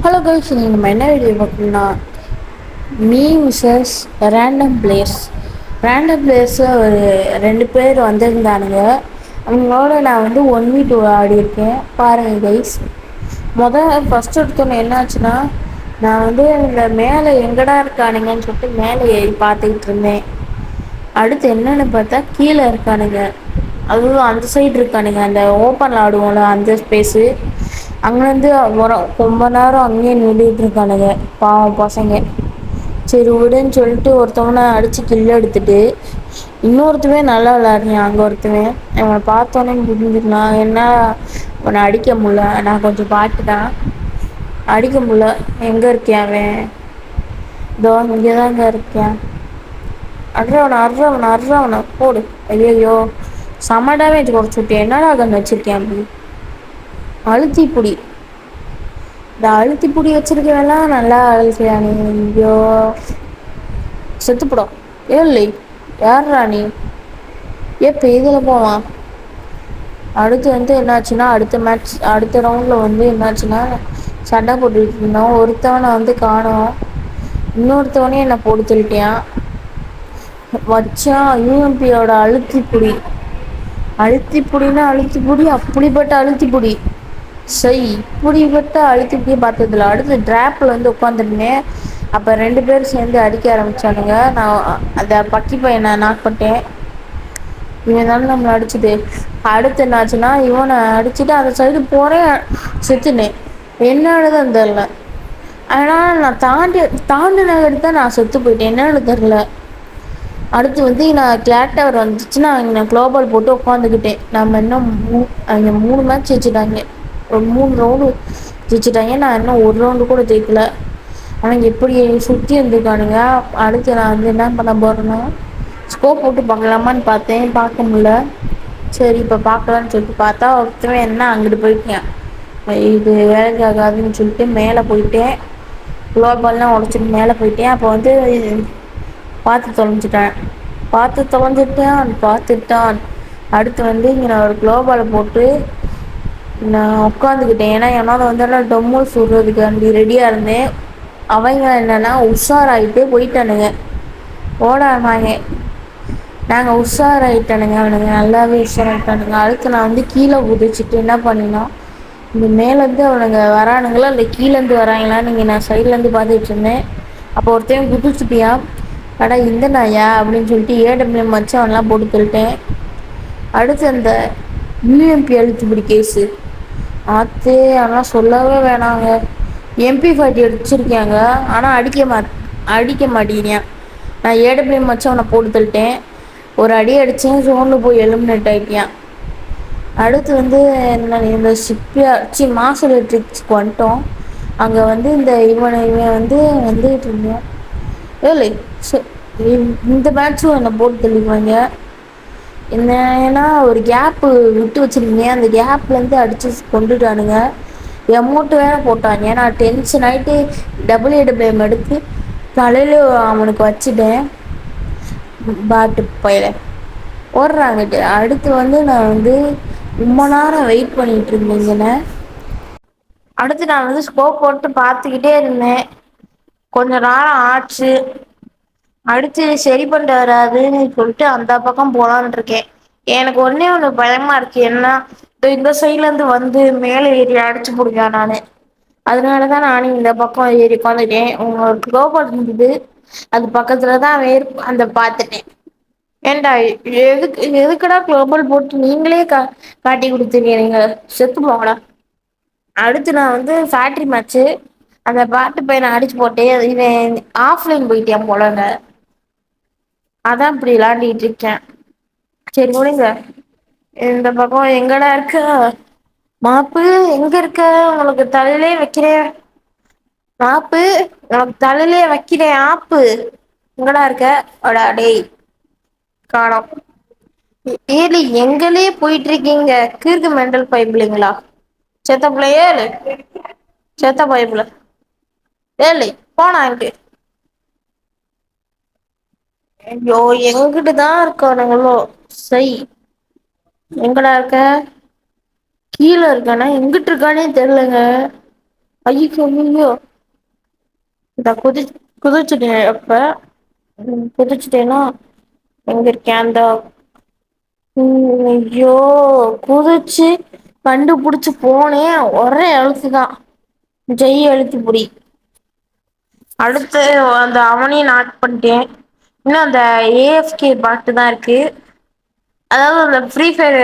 Hello guys, நம்ம என்ன video பார்க்கணும்னா மீ விசஸ் ரேண்டம் பிளேஸ். ரேண்டம் பிளேஸில் ஒரு ரெண்டு பேர் வந்திருந்தானுங்க. அவங்களோட நான் வந்து 1v2 ஆடியிருக்கேன். பாருங்கள் கைஸ். ஃபஸ்ட் எடுத்தோன்னே என்னாச்சுன்னா, நான் வந்து இந்த மேலே எங்கடா இருக்கானுங்கன்னு சொல்லிட்டு மேலே ஏறி பார்த்துக்கிட்டு இருந்தேன். அடுத்து என்னென்னு பார்த்தா கீழே இருக்கானுங்க. அதுவும் அந்த சைடு இருக்கானுங்க, அந்த ஓப்பனில் ஆடுவோம்ல அந்த ஸ்பேஸு. அங்கேருந்து ரொம்ப நேரம் அங்கேயே நின்றுட்டு இருக்கானுங்க பாவம் பசங்க. சரி விடுன்னு சொல்லிட்டு ஒருத்தவனை அடித்து கில்ல எடுத்துட்டு இன்னொருத்தவன் நல்லா விளையாடுறேன். அங்கே ஒருத்தவன் அவனை பார்த்தோன்னே புரிஞ்சுக்கலாம், என்ன அவனை அடிக்க முடில. நான் கொஞ்சம் பார்த்துட்டேன், அடிக்க முடில. எங்கே இருக்கேன் அவன்? இதோ இங்கே தாங்க இருக்கேன். அட்றவனை போடு. ஐயோ சமடாவே குறைச்சி விட்டேன். என்னடா கண்ணு வச்சிருக்கேன் அப்படி? அழுத்தி பிடி. இந்த அழுத்தி பிடி வச்சிருக்கவெல்லாம் நல்லா அழுத்தியா நீ? ஐயோ செத்துப்படும். ஏழை யார் ராணி? எப்போ இதில் போவான்? அடுத்து வந்து என்னாச்சுன்னா, அடுத்த ரவுண்டில் வந்து என்னாச்சுன்னா, சண்டை போட்டுக்கிட்டு இருந்தோம். ஒருத்தவனை வந்து காணோம், இன்னொருத்தவனே என்னை போட்டு தள்ளிட்டான். வச்சான் யூஎம்பியோட அழுத்தி பிடி. அப்படிப்பட்ட அழுத்தி பிடி இப்படிப்பட்ட அழுத்தி பிடியே பார்த்ததில்ல. அடுத்து ட்ராப்பில் வந்து உட்காந்துருந்தேன். அப்போ ரெண்டு பேரும் சேர்ந்து அடிக்க ஆரம்பித்தானுங்க. நான் அந்த பக்கி பையனை நாக் பண்ணிட்டேன். இவன் தானே நம்மளை அடிச்சுது. அடுத்து என்னாச்சுன்னா, இவனை அடிச்சுட்டு அந்த சைடு போகிறேன், செத்துனேன். என்னன்னு தெரில. ஆனால் நான் தாண்டின தான் நான் செத்து போயிட்டேன். என்னன்னு தெரில. அடுத்து வந்து நான் கிளாக் டவர் வந்துச்சுன்னா நான் குளோபல் போட்டு உட்காந்துக்கிட்டேன். நம்ம இன்னும் அவங்க 3 மேட்ச் ஜெயிச்சிட்டாங்க, ஒரு 3 ரவுண்டு ஜெயிச்சிட்டாங்க. நான் இன்னும் ஒரு ரவுண்டு கூட ஜெயிக்கல. அவங்க எப்படி சுற்றி இருந்துருக்கானுங்க. அடுத்து நான் வந்து என்ன பண்ண போகிறேன்னா, ஸ்கோப் போட்டு பார்க்கலாமான்னு பார்த்தேன், பார்க்க முடில. சரி இப்போ பார்க்கலான்னு சொல்லிட்டு பார்த்தா ஒருத்தவன் என்ன அங்கிட்டு போயிட்டேன். இது வேலைக்கு ஆகாதுன்னு சொல்லிட்டு மேலே போயிட்டேன். குளோபல்லாம் உடச்சிட்டு மேலே போயிட்டேன். அப்போ வந்து பார்த்துட்டான். அடுத்து வந்து இங்கே நான் ஒரு குளோபாலை போட்டு நான் உட்காந்துக்கிட்டேன். ஏன்னா என்னால் வந்து எல்லாம் டொம்மல் சுடுறதுக்காண்டி ரெடியாக இருந்தேன். அவங்க என்னென்னா உஷாராகிட்டு போயிட்டானுங்க, ஓடாமாங்க. நாங்கள் உஷாராகிட்டானுங்க, அவனுங்க நல்லாவே உஷாராகிட்டானுங்க. அடுத்து நான் வந்து கீழே குதிச்சுட்டு என்ன பண்ணினோம், இந்த மேலேருந்து அவனுங்க வரானுங்களா இல்லை கீழேருந்து வராங்களான்னு நீங்கள் நான் சைட்லேருந்து பார்த்துட்டு இருந்தேன். அப்போ ஒருத்தையும் குதிச்சுட்டியான். அடா இந்த நாயா அப்படின்னு சொல்லிட்டு ஏடபிள்யூஎம் வச்சு அவனெலாம் போட்டு தள்ளிட்டேன். அடுத்து அந்த யூஎம்பி அழுத்துப்படி கேஸு ஆத்தே, ஆனால் சொல்லவே வேணாங்க. MP40 அடிச்சிருக்காங்க, ஆனால் அடிக்க மாட்டேங்கிறேன். நான் ஏடபிள்யூஎம் வச்சு அவனை போட்டு தள்ளிட்டேன். ஒரு அடி அடித்தேன், சோன்னு போய் எலிமினேட் ஆகிட்டேன். அடுத்து வந்து என்ன, இந்த மாஸ் எலக்ட்ரிக்ஸ்க்கு வந்துட்டோம். அங்கே வந்து இவன் வந்து வந்துகிட்டு இருந்தேன். ஏழை இந்த மேட்சும் என்னை போட்டு தள்ளிக்குவாங்க. ஏன்னா ஒரு கேப்பு விட்டு வச்சுருக்கீங்க, அந்த கேப்லேருந்து அடித்து கொண்டுட்டானுங்க. எமௌண்ட்டு வேறு போட்டாங்க. நான் டென்ஷன் ஆகிட்டு டபிள்யூஎம் எடுத்து தலையில் அவனுக்கு வச்சுட்டேன். பாட்டு பையில ஓடுறாங்கிட்டு. அடுத்து வந்து நான் வந்து ரொம்ப நேரம் வெயிட் பண்ணிகிட்டு இருந்தேங்கண்ணே. அடுத்து நான் வந்து ஸ்கோப் போட்டு பார்த்துக்கிட்டே இருந்தேன். கொஞ்சம் நேரம் ஆச்சு. அடுத்து சரி பண்ணிட்டு வராதுன்னு சொல்லிட்டு அந்த பக்கம் போகலான்னு இருக்கேன். எனக்கு ஒன்று பயமாக இருக்குது. ஏன்னா இந்த சைட்லேருந்து வந்து மேலே ஏறி அடிச்சு போடுவேன் நான். அதனால தான் நானும் இந்த பக்கம் ஏறி உட்காந்துட்டேன். உங்கள் குளோபல் இருந்தது, அது பக்கத்தில் தான் அந்த பார்த்துட்டேன். ஏண்டா எதுக்குடா குளோபல் போட்டு நீங்களே காட்டி கொடுத்துருக்கீங்க, செத்து போங்கடா. அடுத்து நான் வந்து ஃபேக்ட்ரி மேட்ச்சு, அந்த பாட்டு பையனை அடிச்சு போட்டு இவன் ஆஃப்லைன் போயிட்டேன் போலங்க. அதான் இப்படி விளாண்டிட்டு இருக்கேன். சரி முடிங்க. இந்த பக்கம் எங்கடா இருக்க மாப்பு? எங்க இருக்க? உங்களுக்கு தலையிலே வைக்கிறேன் மாப்பு, உனக்கு தலையிலே வைக்கிறேன் ஆப்பு. எங்கடா இருக்க? அடா டேய், காணோம். ஏலி எங்களே போயிட்டு இருக்கீங்க, கீர்க்கு மெண்டல் பைப்பிள்ளைங்களா? செத்த பிள்ளையே செத்த பைப்பில் ஏழை போனான்ட்டு. ஐயோ எங்கிட்டு தான் இருக்கானுங்களோ. சரி எங்கடா இருக்க? கீழே இருக்கானா எங்கிட்டு இருக்கானே தெரியலங்க. ஐயையோ இந்த குதிச்சுட்டே அப்ப குதிச்சுட்டேன்னா எங்க இருக்கே அந்த ஐயோ குதிச்சு கண்டுபுடிச்சு போனே ஒரே அழுத்துதா ஜெய் அழுத்தி புடி அடுத்து அந்த அவனையு நாக் பண்ட்டே இன்னு அந்த ஏஎஃப்கே பாட்டு தா இருக்கு அதாவது அந்த ஃப்ரீ ஃபயர்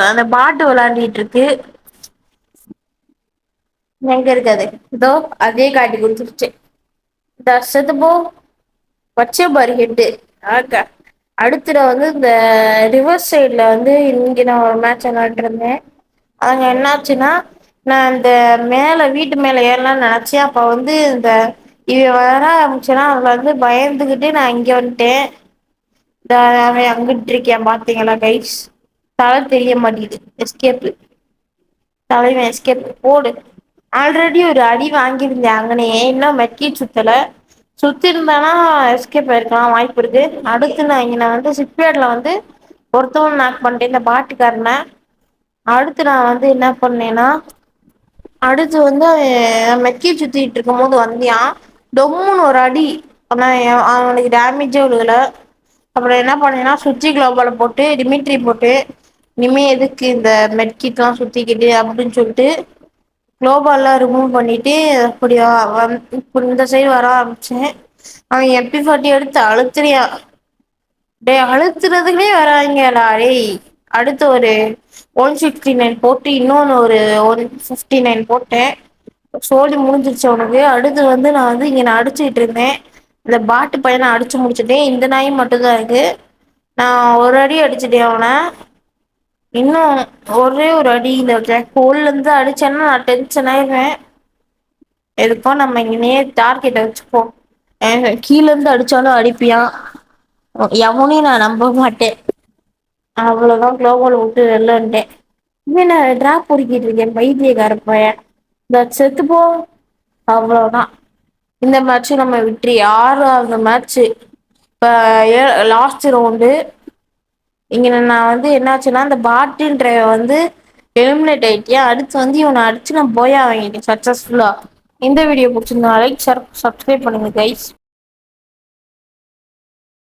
அந்த பாட்டு வெளாடிட்டு இருக்கு எங்க இருக்கு அது இதோ அதே காட்டி குடுத்துருச்சு இந்தா செத்துப்போ வச்ச பாரு ஹெட்டு ஆக்கா அடுத்துல வந்து இந்த ரிவர் சைட்ல வந்து இங்க நா ஒரு மேட்ச் வெளாண்ட்ருந்தே அங்க என்னாச்சுன்னா நா இந்த மேல வீட்டு மேல ஏறலாம்னு நெனச்சே அப்ப வந்து இந்த இவ வர ஆரம்பிச்சனா அதுல வந்து பயந்துகிட்டு நா இங்க வந்ட்டே இந்தா அவ அங்கிட்டு இருக்கியா பாத்தீங்களா கைஸ் தல தெரிய மாட்டிது எஸ்கேப்பு தலைவ எஸ்கேப் போடு ஆல்ரெடி ஒரு அடி வாங்கியிருந்தே அங்கனே இன்னு மெட்கிட் சுத்தல சுத்தி இருந்தேனா எஸ்கேப் ஆயிருக்கலா வாய்ப்பு இருக்கு அடுத்து நா இங்க வந்து சிப்யார்ட்ல வந்து ஒருத்தவன நாக் பண்ட்டே இந்த பாட்டுக்காரன அடுத்து நா வந்து என்ன பண்ணேன்னா அடுத்து வந்து மெக்கி சுத்திட்டு இருக்கும் போது வந்தியா டொம்முனு ஒரு அடி ஆனா அவனுக்கு டேமேஜே விழுகல அப்புற என்ன பண்ணேன்னா சுச்சி குளோபால போட்டு டிமிட்ரி போட்டு இனிமே எதுக்கு இந்த மெட்கிட்லா சுத்திக்கிட்டு அப்டின்னு சொல்ட்டு குளோபால்லா ரிமூவ் பண்ணிட்டு அப்படியா இப்ப இந்த சைடு வர ஆரம்பிச்சே அவ MP40 எடுத்து அழுத்துறியா டேய் அழுத்துறதுக்குனே வராய்ங்கடா டேய் அடுத்து ஒரு 169 போட்டு இன்னொன்னு ஒரு 159 போட்டே சோலி முடிஞ்சிருச்சு அவனுக்கு அடுத்து வந்து நா வந்து இங்க அடிச்சுட்டு இருந்தே இந்த பாட்டு பையன அடிச்சு முடிச்சுட்டே இந்த நாய் மட்டுந்தா இருக்கு நா ஒரு அடி அடிச்சுட்டே அவன இன்னு ஒரே ஒரு அடி இந்த ஜாக் ஹோல்ல இருந்து அடிச்சேன்னா நா டென்ஷன் ஆயிருவே எதுக்கு நம்ம இங்கனயே டார்கெட்ட வச்சுப்போ கீழ இருந்து அடிச்சாலு அடிப்பியா எவனையு நா நம்ப மாட்டே அவ்வளவுதா குளோபால விட்டு வெளில வன்ட்டே இவ என்ன டிராப் பொறுக்கிட்டு இருக்கே பைத்தியக்கார பய இந்த செத்துப்போ அவ்வளவுதா இந்த மேட்சு நம்ம விட்ரி 6வது மேட்சு இப்ப லாஸ்ட் ரவுண்டு இங்க நா வந்து என்னாச்சுன்னா இந்த பாட்டில்ன்ற வந்து எலிமினேட் ஆயிட்டியா அடுத்து வந்து இவன அடிச்சு நா போயா வாங்கிட்டே சக்சஸ்ஃபுல்லா இந்த வீடியோ புடிச்சிருந்தா லைக் ஷேர் சப்ஸ்கிரைப் பண்ணுங்க கைஸ்